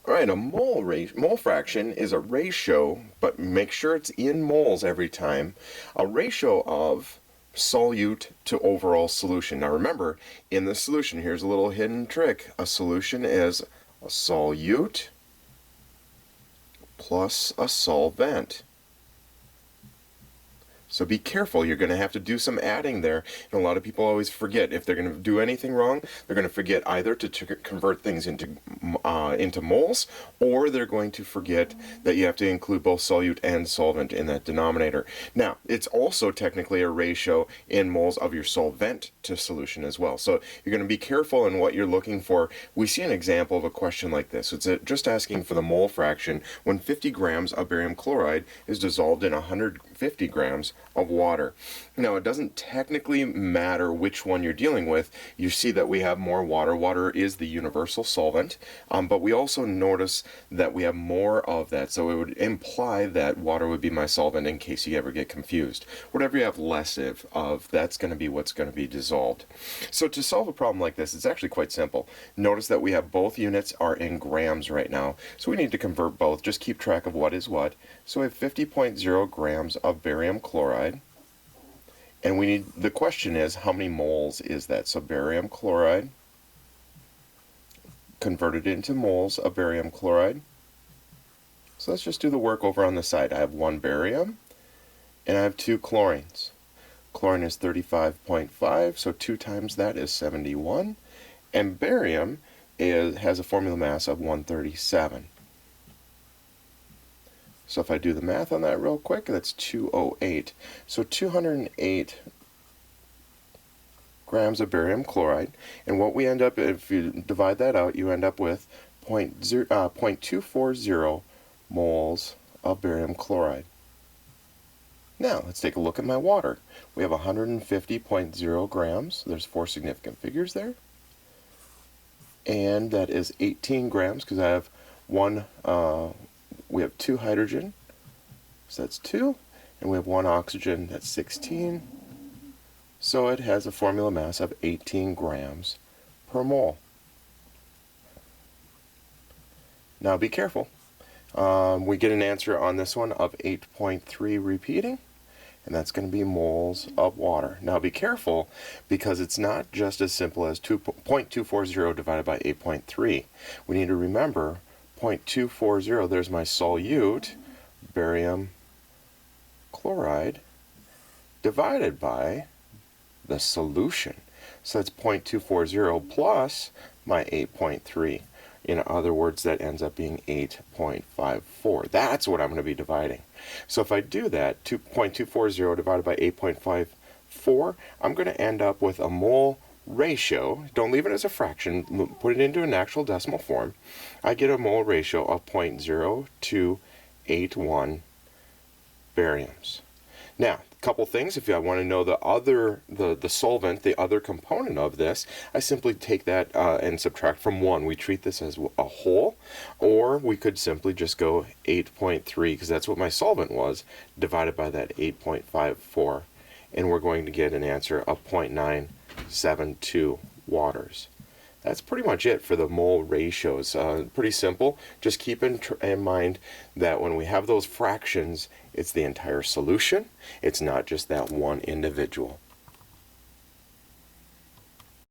All right, a mole fraction is a ratio, but make sure it's in moles every time, a ratio of solute to overall solution. Now remember, in the solution, here's a little hidden trick. A solution is a solute plus a solvent. So be careful, you're going to have to do some adding there. And a lot of people always forget. If they're going to do anything wrong, they're going to forget either to convert things into moles, or they're going to forget that you have to include both solute and solvent in that denominator. Now, it's also technically a ratio in moles of your solvent to solution as well. So you're going to be careful in what you're looking for. We see an example of a question like this. It's just asking for the mole fraction when 50 grams of barium chloride is dissolved in 150 grams of water. Now, it doesn't technically matter which one you're dealing with. You see that we have more water. Water is the universal solvent, but we also notice that we have more of that, so it would imply that water would be my solvent in case you ever get confused. Whatever you have less of, that's going to be what's going to be dissolved. So to solve a problem like this, it's actually quite simple. Notice that we have both units are in grams right now, so we need to convert both. Just keep track of what is what. So we have 50.0 grams of barium chloride, and the question is, how many moles is that? So barium chloride converted into moles of barium chloride. So let's just do the work over on the side. I have one barium and I have two chlorines. Chlorine is 35.5, so 2 times that is 71, and barium has a formula mass of 137. So if I do the math on that real quick, that's 208. So 208 grams of barium chloride, and what we end up, if you divide that out, you end up with 0.240 moles of barium chloride. Now let's take a look at my water. We have 150.0 grams. There's 4 significant figures there, and that is 18 grams because I have we have 2 hydrogen, so that's 2, and we have 1 oxygen, that's 16. So it has a formula mass of 18 grams per mole. Now be careful. We get an answer on this one of 8.3 repeating, and that's going to be moles of water. Now be careful, because it's not just as simple as 0.240 divided by 8.3. We need to remember 0.240, there's my solute, barium chloride, divided by the solution. So that's 0.240 plus my 8.3. In other words, that ends up being 8.54. That's what I'm going to be dividing. So if I do that, 0.240 divided by 8.54, I'm going to end up with a mole ratio. Don't leave it as a fraction, put it into an actual decimal form. I get a mole ratio of 0.0281 bariums. Now, a couple things. If I want to know the solvent, the other component of this, I simply take that and subtract from 1. We treat this as a whole, or we could simply just go 8.3, because that's what my solvent was, divided by that 8.54, and we're going to get an answer of 0.972 waters. That's pretty much it for the mole ratios. Pretty simple. Just keep in mind that when we have those fractions, it's the entire solution. It's not just that one individual.